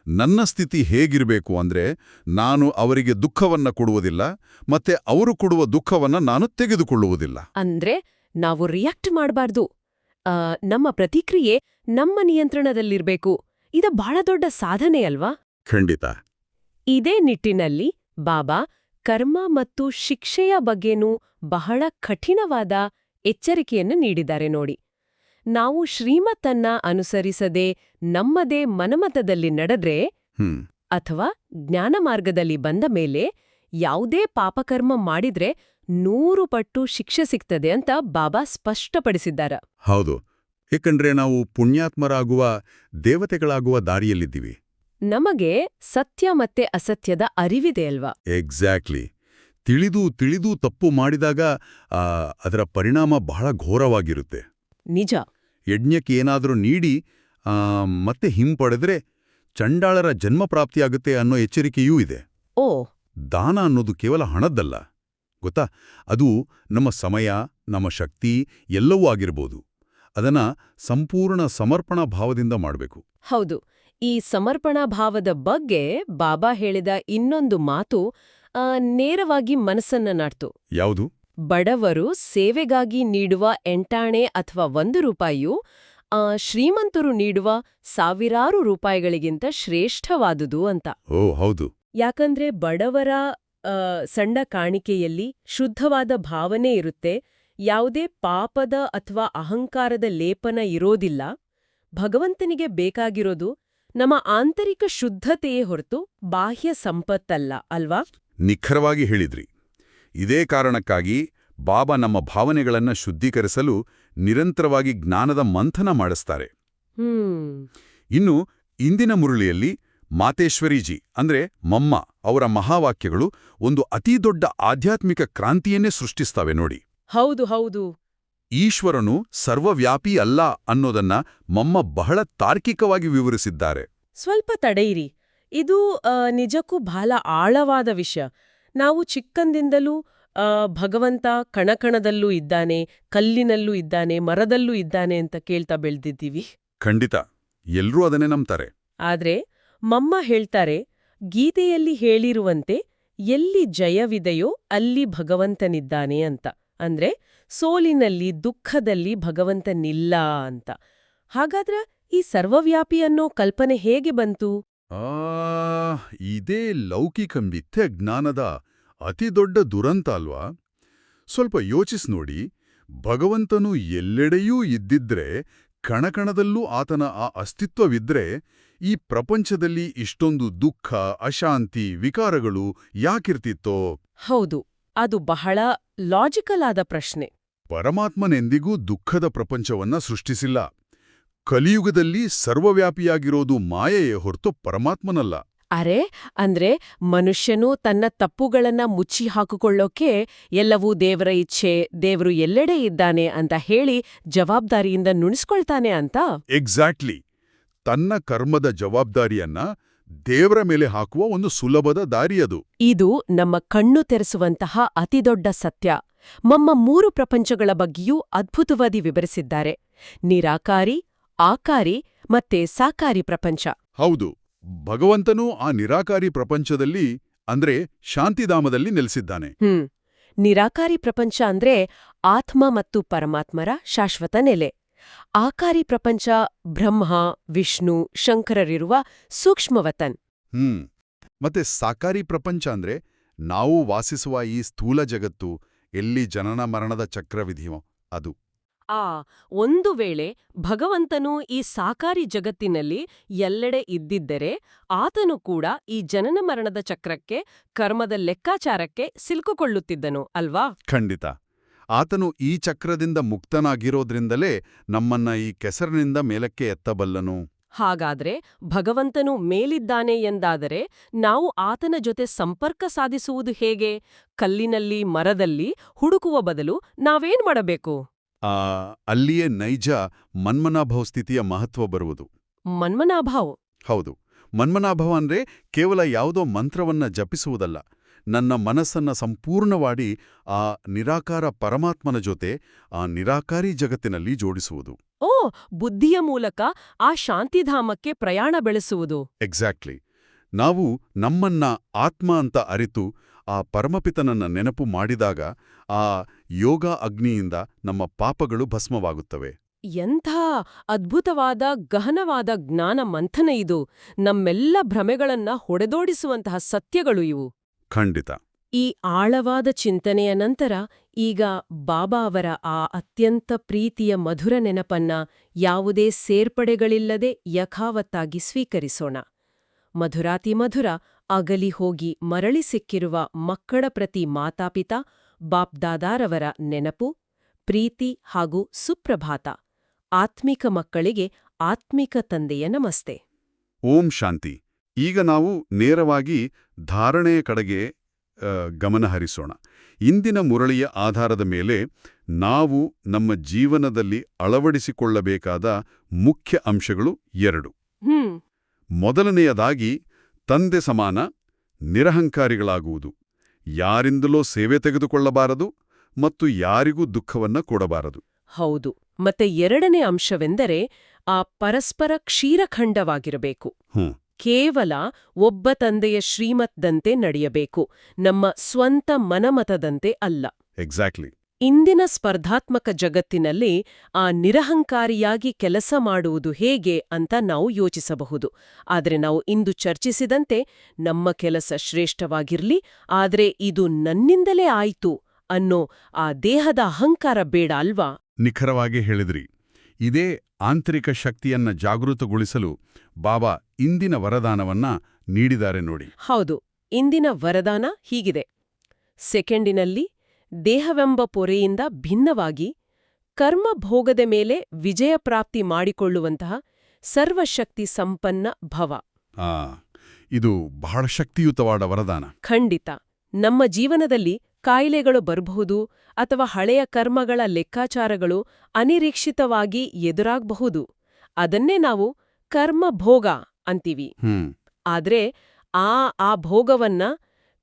S1: ನನ್ನ ಸ್ಥಿತಿ ಹೇಗಿರಬೇಕು ಅಂದ್ರೆ, ನಾನು ಅವರಿಗೆ ದುಃಖವನ್ನ ಕೊಡುವುದಿಲ್ಲ, ಮತ್ತೆ ಅವರು ಕೊಡುವ ದುಃಖವನ್ನ ನಾನು ತೆಗೆದುಕೊಳ್ಳುವುದಿಲ್ಲ.
S2: ಅಂದ್ರೆ ನಾವು ರಿಯಾಕ್ಟ್ ಮಾಡಬಾರ್ದು. ನಮ್ಮ ಪ್ರತಿಕ್ರಿಯೆ ನಮ್ಮ ನಿಯಂತ್ರಣದಲ್ಲಿರ್ಬೇಕು. ಇದು ಬಹಳ ದೊಡ್ಡ ಸಾಧನೆ ಅಲ್ವಾ?
S1: ಖಂಡಿತ.
S2: ಇದೇ ನಿಟ್ಟಿನಲ್ಲಿ ಬಾಬಾ ಕರ್ಮ ಮತ್ತು ಶಿಕ್ಷೆಯ ಬಗ್ಗೆನೂ ಬಹಳ ಕಠಿಣವಾದ ಎಚ್ಚರಿಕೆಯನ್ನು ನೀಡಿದ್ದಾರೆ ನೋಡಿ. ನಾವು ಶ್ರೀಮತನ್ನ ಅನುಸರಿಸದೆ ನಮ್ಮದೇ ಮನಮತದಲ್ಲಿ ನಡೆದ್ರೆ ಅಥವಾ ಜ್ಞಾನ ಮಾರ್ಗದಲ್ಲಿ ಬಂದ ಮೇಲೆ ಯಾವುದೇ ಪಾಪಕರ್ಮ ಮಾಡಿದ್ರೆ 100 ಪಟ್ಟು ಶಿಕ್ಷೆ ಸಿಗ್ತದೆ ಅಂತ ಬಾಬಾ ಸ್ಪಷ್ಟಪಡಿಸಿದ್ದಾರ.
S1: ಹೌದು, ಏಕೆಂದ್ರೆ ನಾವು ಪುಣ್ಯಾತ್ಮರಾಗುವ, ದೇವತೆಗಳಾಗುವ ದಾರಿಯಲ್ಲಿದ್ದೀವಿ.
S2: ನಮಗೆ ಸತ್ಯ ಮತ್ತೆ ಅಸತ್ಯದ ಅರಿವಿದೆ ಅಲ್ವಾ?
S1: ಎಕ್ಸಾಕ್ಟ್ಲಿ. ತಿಳಿದು ತಪ್ಪು ಮಾಡಿದಾಗ ಅದರ ಪರಿಣಾಮ ಬಹಳ ಘೋರವಾಗಿರುತ್ತೆ.
S2: ನಿಜ.
S1: ಯಜ್ಞಕ್ಕೆ ಏನಾದರೂ ನೀಡಿ ಮತ್ತೆ ಹಿಂಪಡೆದ್ರೆ ಚಂಡಾಳರ ಜನ್ಮ ಪ್ರಾಪ್ತಿಯಾಗುತ್ತೆ ಅನ್ನೋ ಎಚ್ಚರಿಕೆಯೂ ಇದೆ.
S2: ಓ.
S1: ದಾನ ಅನ್ನೋದು ಕೇವಲ ಹಣದ್ದಲ್ಲ ಗೊತ್ತಾ, ಅದು ನಮ್ಮ ಸಮಯ, ನಮ್ಮ ಶಕ್ತಿ ಎಲ್ಲವೂ ಆಗಿರ್ಬೋದು. ಅದನ್ನ ಸಂಪೂರ್ಣ ಸಮರ್ಪಣಾ ಭಾವದಿಂದ ಮಾಡಬೇಕು.
S2: ಹೌದು. ಈ ಸಮರ್ಪಣಾ ಭಾವದ ಬಗ್ಗೆ ಬಾಬಾ ಹೇಳಿದ ಇನ್ನೊಂದು ಮಾತು ನೇರವಾಗಿ ಮನಸ್ಸನ್ನ ನಾಡ್ತು.
S1: ಯಾವುದು?
S2: ಬಡವರು ಸೇವೆಗಾಗಿ ನೀಡುವ 8 ಅಥವಾ 1 ರೂಪಾಯಿಯು ಶ್ರೀಮಂತರು ನೀಡುವ ಸಾವಿರಾರು ರೂಪಾಯಿಗಳಿಗಿಂತ ಶ್ರೇಷ್ಠವಾದುದು ಅಂತ.
S1: ಓ ಹೌದು.
S2: ಯಾಕಂದ್ರೆ ಬಡವರ ಸಣ್ಣ ಕಾಣಿಕೆಯಲ್ಲಿ ಶುದ್ಧವಾದ ಭಾವನೆ ಇರುತ್ತೆ, ಯಾವುದೇ ಪಾಪದ ಅಥವಾ ಅಹಂಕಾರದ ಲೇಪನ ಇರೋದಿಲ್ಲ. ಭಗವಂತನಿಗೆ ಬೇಕಾಗಿರೋದು ನಮ್ಮ ಆಂತರಿಕ ಶುದ್ಧತೆಯೇ ಹೊರತು ಬಾಹ್ಯ ಸಂಪತ್ತಲ್ಲ ಅಲ್ವಾ?
S1: ನಿಖರವಾಗಿ ಹೇಳಿದ್ರಿ. ಇದೇ ಕಾರಣಕ್ಕಾಗಿ ಬಾಬಾ ನಮ್ಮ ಭಾವನೆಗಳನ್ನು ಶುದ್ಧೀಕರಿಸಲು ನಿರಂತರವಾಗಿ ಜ್ಞಾನದ ಮಂಥನ ಮಾಡಿಸ್ತಾರೆ. ಇನ್ನು ಇಂದಿನ ಮುರಳಿಯಲ್ಲಿ ಮಾತೇಶ್ವರೀಜಿ ಅಂದ್ರೆ ಮಮ್ಮ ಅವರ ಮಹಾವಾಕ್ಯಗಳು ಒಂದು ಅತೀ ದೊಡ್ಡ ಆಧ್ಯಾತ್ಮಿಕ ಕ್ರಾಂತಿಯನ್ನೇ ಸೃಷ್ಟಿಸ್ತವೆ ನೋಡಿ.
S2: ಹೌದು ಹೌದು.
S1: ಈಶ್ವರನು ಸರ್ವವ್ಯಾಪಿ ಅಲ್ಲ ಅನ್ನೋದನ್ನ ಮಮ್ಮ ಬಹಳ ತಾರ್ಕಿಕವಾಗಿ ವಿವರಿಸಿದ್ದಾರೆ.
S2: ಸ್ವಲ್ಪ ತಡೆಯಿರಿ, ಇದು ನಿಜಕ್ಕೂ ಬಹಳ ಆಳವಾದ ವಿಷಯ. ನಾವು ಚಿಕ್ಕಂದಿಂದಲೂ ಭಗವಂತ ಕಣಕಣದಲ್ಲೂ ಇದ್ದಾನೆ, ಕಲ್ಲಿನಲ್ಲೂ ಇದ್ದಾನೆ, ಮರದಲ್ಲೂ ಇದ್ದಾನೆ ಅಂತ ಕೇಳ್ತಾ ಬೆಳ್ದಿದ್ದೀವಿ.
S1: ಖಂಡಿತ ಎಲ್ರೂ ಅದನ್ನೇ ನಂಬ್ತಾರೆ.
S2: ಆದ್ರೆ ಮಮ್ಮ ಹೇಳ್ತಾರೆ, ಗೀತೆಯಲ್ಲಿ ಹೇಳಿರುವಂತೆ ಎಲ್ಲಿ ಜಯವಿದೆಯೋ ಅಲ್ಲಿ ಭಗವಂತನಿದ್ದಾನೆ ಅಂತ. ಅಂದ್ರೆ ಸೋಲಿನಲ್ಲಿ, ದುಃಖದಲ್ಲಿ ಭಗವಂತನಿಲ್ಲ ಅಂತ. ಹಾಗಾದ್ರೆ ಈ ಸರ್ವವ್ಯಾಪಿ ಅನ್ನೋ ಕಲ್ಪನೆ ಹೇಗೆ ಬಂತು?
S1: ಇದೇ ಲೌಕಿಕ ಮಿಥ್ಯ ಜ್ಞಾನದ ಅತಿದೊಡ್ಡ ದುರಂತ ಅಲ್ವಾ? ಸ್ವಲ್ಪ ಯೋಚಿಸ್ ನೋಡಿ, ಭಗವಂತನು ಎಲ್ಲೆಡೆಯೂ ಇದ್ದಿದ್ರೆ, ಕಣಕಣದಲ್ಲೂ ಆತನ ಆ ಅಸ್ತಿತ್ವವಿದ್ರೆ, ಈ ಪ್ರಪಂಚದಲ್ಲಿ ಇಷ್ಟೊಂದು ದುಃಖ, ಅಶಾಂತಿ, ವಿಕಾರಗಳು ಯಾಕಿರ್ತಿತ್ತೋ?
S2: ಹೌದು, ಅದು ಬಹಳ ಲಾಜಿಕಲ್ ಆದ ಪ್ರಶ್ನೆ.
S1: ಪರಮಾತ್ಮನೆಂದಿಗೂ ದುಃಖದ ಪ್ರಪಂಚವನ್ನ ಸೃಷ್ಟಿಸಿಲ್ಲ. ಕಲಿಯುಗದಲ್ಲಿ ಸರ್ವವ್ಯಾಪಿಯಾಗಿರೋದು ಮಾಯೆಯೇ ಹೊರತು ಪರಮಾತ್ಮನಲ್ಲ.
S2: ಅಂದ್ರೆ ಮನುಷ್ಯನು ತನ್ನ ತಪ್ಪುಗಳನ್ನ ಮುಚ್ಚಿ ಹಾಕಿಕೊಳ್ಳೋಕೆ ಎಲ್ಲವೂ ದೇವರ ಇಚ್ಛೆ, ದೇವರು ಎಲ್ಲೆಡೆ ಇದ್ದಾನೆ ಅಂತ ಹೇಳಿ ಜವಾಬ್ದಾರಿಯಿಂದ ನುಣಿಸ್ಕೊಳ್ತಾನೆ ಅಂತ.
S1: ಎಕ್ಸಾಕ್ಟ್ಲಿ. ತನ್ನ ಕರ್ಮದ ಜವಾಬ್ದಾರಿಯನ್ನ ದೇವರ ಮೇಲೆ ಹಾಕುವ ಒಂದು ಸುಲಭದ ದಾರಿಯದು.
S2: ಇದು ನಮ್ಮ ಕಣ್ಣು ತೆರೆಸುವಂತಹ ಅತಿದೊಡ್ಡ ಸತ್ಯ. ಮಮ್ಮ 3 ಪ್ರಪಂಚಗಳ ಬಗ್ಗೆಯೂ ಅದ್ಭುತವಾದಿ ವಿವರಿಸಿದ್ದಾರೆ: ನಿರಾಕಾರಿ, ಆಕಾರಿ ಮತ್ತೆ ಸಾಕಾರಿ ಪ್ರಪಂಚ.
S1: ಹೌದು, ಭಗವಂತನೂ ಆ ನಿರಾಕಾರಿ ಪ್ರಪಂಚದಲ್ಲಿ ಅಂದ್ರೆ ಶಾಂತಿಧಾಮದಲ್ಲಿ ನೆಲೆಸಿದ್ದಾನೆ.
S2: ನಿರಾಕಾರಿ ಪ್ರಪಂಚ ಅಂದ್ರೆ ಆತ್ಮ ಮತ್ತು ಪರಮಾತ್ಮರ ಶಾಶ್ವತ ನೆಲೆ. ಆಕಾರಿ ಪ್ರಪಂಚ ಬ್ರಹ್ಮ, ವಿಷ್ಣು, ಶಂಕರರಿರುವ ಸೂಕ್ಷ್ಮವತನ್.
S1: ಮತ್ತೆ ಸಾಕಾರಿ ಪ್ರಪಂಚ ಅಂದ್ರೆ ನಾವು ವಾಸಿಸುವ ಈ ಸ್ಥೂಲ ಜಗತ್ತು, ಎಲ್ಲಿ ಜನನ ಮರಣದ ಚಕ್ರವಿದೆಯೋ ಅದು.
S2: ಒಂದು ವೇಳೆ ಭಗವಂತನು ಈ ಸಾಕಾರಿ ಜಗತ್ತಿನಲ್ಲಿ ಎಲ್ಲೆಡೆ ಇದ್ದಿದ್ದರೆ, ಆತನು ಕೂಡ ಈ ಜನನ ಮರಣದ ಚಕ್ರಕ್ಕೆ, ಕರ್ಮದ ಲೆಕ್ಕಾಚಾರಕ್ಕೆ ಸಿಲುಕಿಕೊಳ್ಳುತ್ತಿದ್ದನು ಅಲ್ವಾ?
S1: ಖಂಡಿತ. ಆತನು ಈ ಚಕ್ರದಿಂದ ಮುಕ್ತನಾಗಿರೋದ್ರಿಂದಲೇ ನಮ್ಮನ್ನ ಈ ಕೆಸರಿನಿಂದ ಮೇಲಕ್ಕೆ ಎತ್ತಬಲ್ಲನು.
S2: ಹಾಗಾದ್ರೆ ಭಗವಂತನು ಮೇಲಿದ್ದಾನೆ ಎಂದಾದರೆ ನಾವು ಆತನ ಜೊತೆ ಸಂಪರ್ಕ ಸಾಧಿಸುವುದು ಹೇಗೆ? ಕಲ್ಲಿನಲ್ಲಿ, ಮರದಲ್ಲಿ ಹುಡುಕುವ ಬದಲು ನಾವೇನ್ ಮಾಡಬೇಕು?
S1: ಅಲ್ಲಿಯೇ ನೈಜ ಮನ್ಮನಾಭವ ಸ್ಥಿತಿಯ ಮಹತ್ವ ಬರುವುದು.
S2: ಮನ್ಮನಾಭಾವ್?
S1: ಹೌದು. ಮನ್ಮನಾಭವ ಅಂದ್ರೆ ಕೇವಲ ಯಾವುದೋ ಮಂತ್ರವನ್ನ ಜಪಿಸುವುದಲ್ಲ. ನನ್ನ ಮನಸ್ಸನ್ನ ಸಂಪೂರ್ಣವಾಗಿ ಆ ನಿರಾಕಾರ ಪರಮಾತ್ಮನ ಜೊತೆ ಆ ನಿರಾಕಾರಿ ಜಗತ್ತಿನಲ್ಲಿ ಜೋಡಿಸುವುದು.
S2: ಬುದ್ಧಿಯ ಮೂಲಕ ಆ ಶಾಂತಿಧಾಮಕ್ಕೆ ಪ್ರಯಾಣ ಬೆಳೆಸುವುದು.
S1: ಎಕ್ಸಾಕ್ಟ್ಲಿ. ನಾವು ನಮ್ಮನ್ನ ಆತ್ಮ ಅಂತ ಅರಿತು ಆ ಪರಮಪಿತನನ್ನ ನೆನಪು ಮಾಡಿದಾಗ ಆ ಯೋಗ ಅಗ್ನಿಯಿಂದ ನಮ್ಮ ಪಾಪಗಳು ಭಸ್ಮವಾಗುತ್ತವೆ.
S2: ಎಂಥ ಅದ್ಭುತವಾದ ಗಹನವಾದ ಜ್ಞಾನ ಮಂಥನ ಇದು! ನಮ್ಮೆಲ್ಲ ಭ್ರಮೆಗಳನ್ನ ಹೊಡೆದೋಡಿಸುವಂತಹ ಸತ್ಯಗಳು ಇವು.
S1: ಖಂಡಿತ.
S2: ಈ ಆಳವಾದ ಚಿಂತನೆಯ ನಂತರ ಈಗ ಬಾಬಾ ಅವರ ಆ ಅತ್ಯಂತ ಪ್ರೀತಿಯ ಮಧುರ ನೆನಪನ್ನ ಯಾವುದೇ ಸೇರ್ಪಡೆಗಳಿಲ್ಲದೆ ಯಥಾವತ್ತಾಗಿ ಸ್ವೀಕರಿಸೋಣ. ಮಧುರಾತಿ ಮಧುರ ಅಗಲಿ ಹೋಗಿ ಮರಳಿ ಸಿಕ್ಕಿರುವ ಮಕ್ಕಳ ಪ್ರತಿ ಮಾತಾಪಿತಾ ಬಾಪ್ದಾದಾರವರ ನೆನಪು, ಪ್ರೀತಿ ಹಾಗೂ ಸುಪ್ರಭಾತ. ಆತ್ಮಿಕ ಮಕ್ಕಳಿಗೆ ಆತ್ಮಿಕ ತಂದೆಯ ನಮಸ್ತೆ.
S1: ಓಂ ಶಾಂತಿ. ಈಗ ನಾವು ನೇರವಾಗಿ ಧಾರಣೆಯ ಕಡೆಗೆ ಗಮನ ಹರಿಸೋಣ. ಇಂದಿನ ಮುರಳಿಯ ಆಧಾರದ ಮೇಲೆ ನಾವು ನಮ್ಮ ಜೀವನದಲ್ಲಿ ಅಳವಡಿಸಿಕೊಳ್ಳಬೇಕಾದ ಮುಖ್ಯ ಅಂಶಗಳು 2. ಮೊದಲನೆಯದಾಗಿ ತಂದೆ ಸಮಾನ ನಿರಹಂಕಾರಿಗಳಾಗುವುದು. ಯಾರಿಂದಲೋ ಸೇವೆ ತೆಗೆದುಕೊಳ್ಳಬಾರದು ಮತ್ತು ಯಾರಿಗೂ ದುಃಖವನ್ನ ಕೊಡಬಾರದು.
S2: ಹೌದು. ಮತ್ತೆ 2ನೇ ಅಂಶವೆಂದರೆ ಆ ಪರಸ್ಪರ ಕ್ಷೀರಖಂಡವಾಗಿರಬೇಕು. ಕೇವಲ ಒಬ್ಬ ತಂದೆಯ ಶ್ರೀಮತದಂತೆ ನಡೆಯಬೇಕು, ನಮ್ಮ ಸ್ವಂತ ಮನಮತದಂತೆ ಅಲ್ಲ.
S1: ಎಕ್ಸಾಕ್ಟ್ಲಿ.
S2: ಇಂದಿನ ಸ್ಪರ್ಧಾತ್ಮಕ ಜಗತ್ತಿನಲ್ಲಿ ಆ ನಿರಹಂಕಾರಿಯಾಗಿ ಕೆಲಸ ಮಾಡುವುದು ಹೇಗೆ ಅಂತ ನಾವು ಯೋಚಿಸಬಹುದು. ಆದರೆ ನಾವು ಇಂದು ಚರ್ಚಿಸಿದಂತೆ ನಮ್ಮ ಕೆಲಸ ಶ್ರೇಷ್ಠವಾಗಿರ್ಲಿ, ಆದರೆ ಇದು ನನ್ನಿಂದಲೇ ಆಯ್ತು ಅನ್ನೋ ಆ ದೇಹದ ಅಹಂಕಾರ ಬೇಡ ಅಲ್ವಾ?
S1: ನಿಖರವಾಗಿ ಹೇಳಿದ್ರಿ. ಇದೇ ಆಂತರಿಕ ಶಕ್ತಿಯನ್ನ ಜಾಗೃತಗೊಳಿಸಲು ಬಾಬಾ ಇಂದಿನ ವರದಾನವನ್ನ ನೀಡಿದ್ದಾರೆ ನೋಡಿ.
S2: ಹೌದು, ಇಂದಿನ ವರದಾನ ಹೀಗಿದೆ: ಸೆಕೆಂಡಿನಲ್ಲಿ ದೇಹವೆಂಬ ಪೊರೆಯಿಂದ ಭಿನ್ನವಾಗಿ ಕರ್ಮಭೋಗದ ಮೇಲೆ ವಿಜಯ ಪ್ರಾಪ್ತಿ ಮಾಡಿಕೊಳ್ಳುವಂತಹ ಸರ್ವಶಕ್ತಿ ಸಂಪನ್ನ ಭವ.
S1: ಇದು ಬಹಳ ಶಕ್ತಿಯುತವಾದ ವರದಾನ.
S2: ಖಂಡಿತ. ನಮ್ಮ ಜೀವನದಲ್ಲಿ ಕಾಯಿಲೆಗಳು ಬರಬಹುದು, ಅಥವಾ ಹಳೆಯ ಕರ್ಮಗಳ ಲೆಕ್ಕಾಚಾರಗಳು ಅನಿರೀಕ್ಷಿತವಾಗಿ ಎದುರಾಗಬಹುದು. ಅದನ್ನೇ ನಾವು ಕರ್ಮಭೋಗ ಅಂತೀವಿ. ಆದ್ರೆ ಆ ಭೋಗವನ್ನ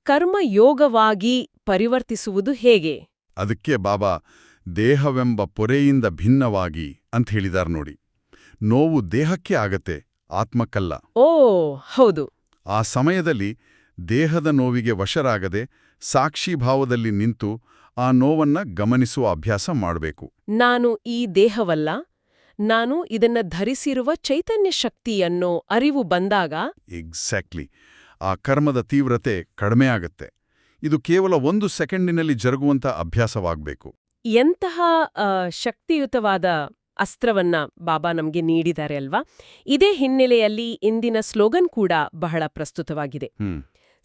S2: ಕರ್ಮಯೋಗವಾಗಿ ಪರಿವರ್ತಿಸುವುದು ಹೇಗೆ?
S1: ಅದಕ್ಕೆ ಬಾಬಾ ದೇಹವೆಂಬ ಪೊರೆಯಿಂದ ಭಿನ್ನವಾಗಿ ಅಂತ ಹೇಳಿದಾರ್ ನೋಡಿ. ನೋವು ದೇಹಕ್ಕೆ ಆಗತ್ತೆ, ಆತ್ಮಕ್ಕಲ್ಲ.
S2: ಓ ಹೌದು.
S1: ಆ ಸಮಯದಲ್ಲಿ ದೇಹದ ನೋವಿಗೆ ವಶರಾಗದೆ ಸಾಕ್ಷಿಭಾವದಲ್ಲಿ ನಿಂತು ಆ ನೋವನ್ನ ಗಮನಿಸುವ ಅಭ್ಯಾಸ ಮಾಡಬೇಕು.
S2: ನಾನು ಈ ದೇಹವಲ್ಲ, ನಾನು ಇದನ್ನ ಧರಿಸಿರುವ ಚೈತನ್ಯ ಶಕ್ತಿ ಅನ್ನೋ ಅರಿವು ಬಂದಾಗ
S1: ಎಕ್ಸಾಕ್ಟ್ಲಿ. ಆ ಕರ್ಮದ ತೀವ್ರತೆ ಕಡಿಮೆ ಆಗತ್ತೆ. ಇದು ಕೇವಲ 1 ಸೆಕೆಂಡಿನಲ್ಲಿ ಜರುಗುವಂಥ ಅಭ್ಯಾಸವಾಗಬೇಕು.
S2: ಎಂತಹ ಶಕ್ತಿಯುತವಾದ ಅಸ್ತ್ರವನ್ನ ಬಾಬಾ ನಮ್ಗೆ ನೀಡಿದ್ದಾರೆ ಅಲ್ವಾ? ಇದೇ ಹಿನ್ನೆಲೆಯಲ್ಲಿ ಇಂದಿನ ಸ್ಲೋಗನ್ ಕೂಡ ಬಹಳ ಪ್ರಸ್ತುತವಾಗಿದೆ.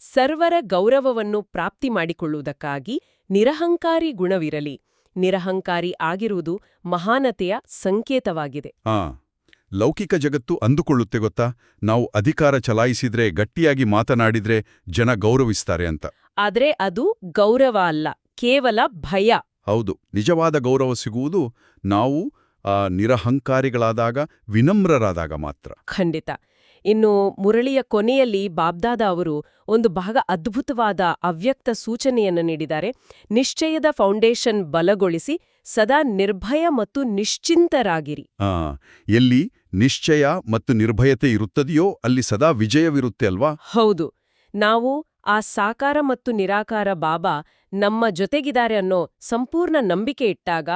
S2: ಸರ್ವರ ಗೌರವವನ್ನು ಪ್ರಾಪ್ತಿ ಮಾಡಿಕೊಳ್ಳುವುದಕ್ಕಾಗಿ ನಿರಹಂಕಾರಿ ಗುಣವಿರಲಿ. ನಿರಹಂಕಾರಿ ಆಗಿರುವುದು ಮಹಾನತೆಯ ಸಂಕೇತವಾಗಿದೆ.
S1: ಲೌಕಿಕ ಜಗತ್ತು ಅಂದುಕೊಳ್ಳುತ್ತೆ ಗೊತ್ತಾ, ನಾವು ಅಧಿಕಾರ ಚಲಾಯಿಸಿದ್ರೆ, ಗಟ್ಟಿಯಾಗಿ ಮಾತನಾಡಿದ್ರೆ ಜನ ಗೌರವಿಸ್ತಾರೆ ಅಂತ.
S2: ಆದ್ರೆ ಅದು ಗೌರವ ಅಲ್ಲ, ಕೇವಲ ಭಯ.
S1: ಹೌದು, ನಿಜವಾದ ಗೌರವ ಸಿಗುವುದು ನಾವು ನಿರಹಂಕಾರಿಗಳಾದಾಗ, ವಿನಮ್ರರಾದಾಗ ಮಾತ್ರ.
S2: ಖಂಡಿತ. ಇನ್ನು ಮುರಳಿಯ ಕೊನೆಯಲ್ಲಿ ಬಾಬ್ದಾದ ಅವರು ಒಂದು ಬಹಳ ಅದ್ಭುತವಾದ ಅವ್ಯಕ್ತ ಸೂಚನೆಯನ್ನು ನೀಡಿದ್ದಾರೆ. ನಿಶ್ಚಯದ ಫೌಂಡೇಶನ್ ಬಲಗೊಳಿಸಿ ಸದಾ ನಿರ್ಭಯ ಮತ್ತು ನಿಶ್ಚಿಂತರಾಗಿರಿ.
S1: ಎಲ್ಲಿ ನಿಶ್ಚಯ ಮತ್ತು ನಿರ್ಭಯತೆ ಇರುತ್ತದೆಯೋ ಅಲ್ಲಿ ಸದಾ ವಿಜಯವಿರುತ್ತೆ ಅಲ್ವಾ?
S2: ಹೌದು. ನಾವು ಆ ಸಾಕಾರ ಮತ್ತು ನಿರಾಕಾರ ಬಾಬಾ ನಮ್ಮ ಜೊತೆಗಿದ್ದಾರೆ ಅನ್ನೋ ಸಂಪೂರ್ಣ ನಂಬಿಕೆ ಇಟ್ಟಾಗ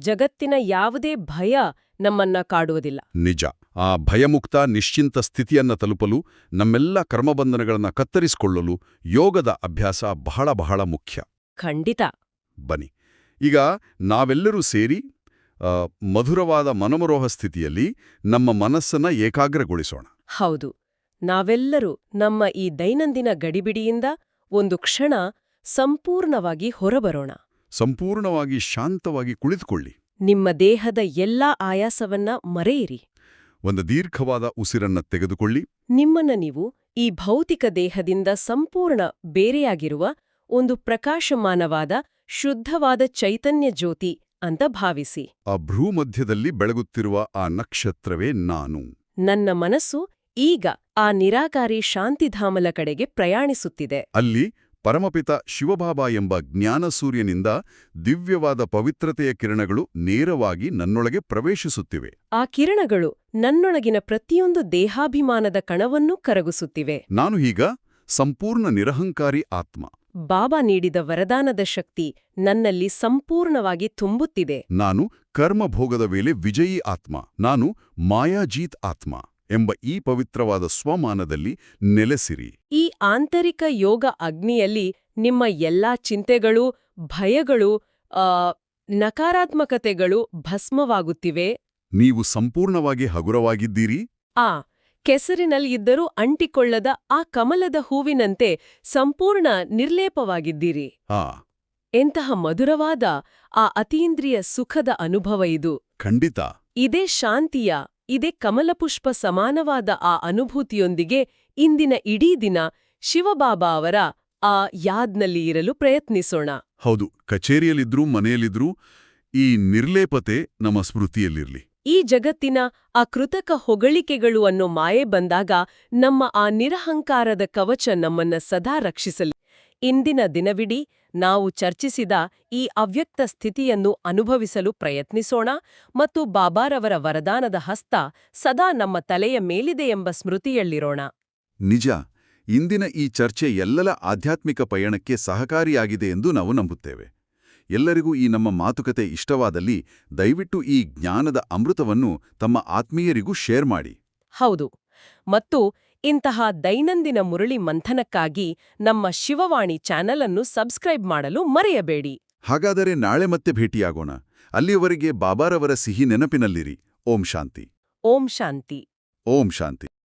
S2: ಜಗತ್ತಿನ ಯಾವುದೇ ಭಯ ನಮ್ಮನ್ನ ಕಾಡುವುದಿಲ್ಲ.
S1: ನಿಜ. ಆ ಭಯಮುಕ್ತ ನಿಶ್ಚಿಂತ ಸ್ಥಿತಿಯನ್ನ ತಲುಪಲು, ನಮ್ಮೆಲ್ಲ ಕರ್ಮಬಂಧನಗಳನ್ನ ಕತ್ತರಿಸಿಕೊಳ್ಳಲು ಯೋಗದ ಅಭ್ಯಾಸ ಬಹಳ ಬಹಳ ಮುಖ್ಯ.
S2: ಖಂಡಿತ.
S1: ಬನ್ನಿ, ಈಗ ನಾವೆಲ್ಲರೂ ಸೇರಿ ಮಧುರವಾದ ಮನೋಮರೋಹ ಸ್ಥಿತಿಯಲ್ಲಿ ನಮ್ಮ ಮನಸ್ಸನ್ನ ಏಕಾಗ್ರಗೊಳಿಸೋಣ.
S2: ಹೌದು. ನಾವೆಲ್ಲರೂ ನಮ್ಮ ಈ ದೈನಂದಿನ ಗಡಿಬಿಡಿಯಿಂದ ಒಂದು ಕ್ಷಣ ಸಂಪೂರ್ಣವಾಗಿ ಹೊರಬರೋಣ.
S1: ಸಂಪೂರ್ಣವಾಗಿ ಶಾಂತವಾಗಿ ಕುಳಿತುಕೊಳ್ಳಿ.
S2: ನಿಮ್ಮ ದೇಹದ ಎಲ್ಲಾ ಆಯಾಸವನ್ನ ಮರೆಯಿರಿ.
S1: ಒಂದು ದೀರ್ಘವಾದ ಉಸಿರನ್ನ ತೆಗೆದುಕೊಳ್ಳಿ.
S2: ನಿಮ್ಮನ್ನ ನೀವು ಈ ಭೌತಿಕ ದೇಹದಿಂದ ಸಂಪೂರ್ಣ ಬೇರೆಯಾಗಿರುವ ಒಂದು ಪ್ರಕಾಶಮಾನವಾದ ಶುದ್ಧವಾದ ಚೈತನ್ಯ ಜ್ಯೋತಿ ಅಂತ ಭಾವಿಸಿ.
S1: ಆ ಭ್ರೂಮಧ್ಯದಲ್ಲಿ ಬೆಳಗುತ್ತಿರುವ ಆ ನಕ್ಷತ್ರವೇ ನಾನು.
S2: ನನ್ನ ಮನಸ್ಸು ಈಗ ಆ ನಿರಾಕಾರಿ ಶಾಂತಿಧಾಮಲ ಕಡೆಗೆ ಪ್ರಯಾಣಿಸುತ್ತಿದೆ.
S1: ಅಲ್ಲಿ ಪರಮಪಿತ ಶಿವಬಾಬಾ ಎಂಬ ಜ್ಞಾನಸೂರ್ಯನಿಂದ ದಿವ್ಯವಾದ ಪವಿತ್ರತೆಯ ಕಿರಣಗಳು ನೇರವಾಗಿ ನನ್ನೊಳಗೆ ಪ್ರವೇಶಿಸುತ್ತಿವೆ.
S2: ಆ ಕಿರಣಗಳು ನನ್ನೊಳಗಿನ ಪ್ರತಿಯೊಂದು ದೇಹಾಭಿಮಾನದ ಕಣವನ್ನೂ ಕರಗಿಸುತ್ತಿವೆ.
S1: ನಾನು ಈಗ ಸಂಪೂರ್ಣ ನಿರಹಂಕಾರಿ ಆತ್ಮ.
S2: ಬಾಬಾ ನೀಡಿದ ವರದಾನದ ಶಕ್ತಿ ನನ್ನಲ್ಲಿ ಸಂಪೂರ್ಣವಾಗಿ ತುಂಬುತ್ತಿದೆ.
S1: ನಾನು ಕರ್ಮಭೋಗದ ವೇಳೆ ವಿಜಯೀ ಆತ್ಮ. ನಾನು ಮಾಯಾಜೀತ್ ಆತ್ಮ ಎಂಬ ಈ ಪವಿತ್ರವಾದ ಸ್ವಮಾನದಲ್ಲಿ ನೆಲೆಸಿರಿ.
S2: ಈ ಆಂತರಿಕ ಯೋಗ ಅಗ್ನಿಯಲ್ಲಿ ನಿಮ್ಮ ಎಲ್ಲಾ ಚಿಂತೆಗಳು, ಭಯಗಳು, ನಕಾರಾತ್ಮಕತೆಗಳು ಭಸ್ಮವಾಗುತ್ತಿವೆ.
S1: ನೀವು ಸಂಪೂರ್ಣವಾಗಿ ಹಗುರವಾಗಿದ್ದೀರಿ.
S2: ಕೆಸರಿನಲ್ಲಿದ್ದರೂ ಅಂಟಿಕೊಳ್ಳದ ಆ ಕಮಲದ ಹೂವಿನಂತೆ ಸಂಪೂರ್ಣ ನಿರ್ಲೇಪವಾಗಿದ್ದೀರಿ. ಎಂತಹ ಮಧುರವಾದ ಆ ಅತೀಂದ್ರಿಯ ಸುಖದ ಅನುಭವ ಇದು.
S1: ಖಂಡಿತ.
S2: ಇದೇ ಶಾಂತಿಯ, ಇದೇ ಕಮಲಪುಷ್ಪ ಸಮಾನವಾದ ಆ ಅನುಭೂತಿಯೊಂದಿಗೆ ಇಂದಿನ ಇಡೀ ದಿನ ಶಿವಬಾಬಾ ಅವರ ಆ ಯಾದ್ನಲ್ಲಿ ಇರಲು ಪ್ರಯತ್ನಿಸೋಣ.
S1: ಹೌದು, ಕಚೇರಿಯಲ್ಲಿದ್ರೂ ಮನೆಯಲ್ಲಿದ್ರೂ ಈ ನಿರ್ಲೇಪತೆ ನಮ್ಮ ಸ್ಮೃತಿಯಲ್ಲಿರ್ಲಿ.
S2: ಈ ಜಗತ್ತಿನ ಆ ಕೃತಕ ಹೊಗಳಿಕೆಗಳು ಅನ್ನೋ ಮಾಯೆ ಬಂದಾಗ ನಮ್ಮ ಆ ನಿರಹಂಕಾರದ ಕವಚ ನಮ್ಮನ್ನ ಸದಾ ರಕ್ಷಿಸಲಿ. ಇಂದಿನ ದಿನವಿಡೀ ನಾವು ಚರ್ಚಿಸಿದ ಈ ಅವ್ಯಕ್ತ ಸ್ಥಿತಿಯನ್ನು ಅನುಭವಿಸಲು ಪ್ರಯತ್ನಿಸೋಣ ಮತ್ತು ಬಾಬಾರವರ ವರದಾನದ ಹಸ್ತ ಸದಾ ನಮ್ಮ ತಲೆಯ ಮೇಲಿದೆ ಎಂಬ ಸ್ಮೃತಿಯಲ್ಲಿರೋಣ.
S1: ನಿಜ. ಇಂದಿನ ಈ ಚರ್ಚೆ ಎಲ್ಲರ ಆಧ್ಯಾತ್ಮಿಕ ಪಯಣಕ್ಕೆ ಸಹಕಾರಿಯಾಗಿದೆ ಎಂದು ನಾವು ನಂಬುತ್ತೇವೆ. ಎಲ್ಲರಿಗೂ ಈ ನಮ್ಮ ಮಾತುಕತೆ ಇಷ್ಟವಾದಲ್ಲಿ ದಯವಿಟ್ಟು ಈ ಜ್ಞಾನದ ಅಮೃತವನ್ನು ತಮ್ಮ ಆತ್ಮೀಯರಿಗೂ ಶೇರ್ ಮಾಡಿ.
S2: ಹೌದು. ಮತ್ತು ಇಂತಹ ದೈನಂದಿನ ಮುರಳಿ ಮಂಥನಕ್ಕಾಗಿ ನಮ್ಮ ಶಿವವಾಣಿ ಚಾನೆಲ್ ಅನ್ನು ಸಬ್ಸ್ಕ್ರೈಬ್ ಮಾಡಲು ಮರೆಯಬೇಡಿ.
S1: ಹಾಗಾದರೆ ನಾಳೆ ಮತ್ತೆ ಭೇಟಿಯಾಗೋಣ. ಅಲ್ಲಿಯವರೆಗೆ ಬಾಬಾರವರ ಸಿಹಿ ನೆನಪಿನಲ್ಲಿರಿ. ಓಂ ಶಾಂತಿ.
S2: ಓಂ ಶಾಂತಿ.
S1: ಓಂ ಶಾಂತಿ.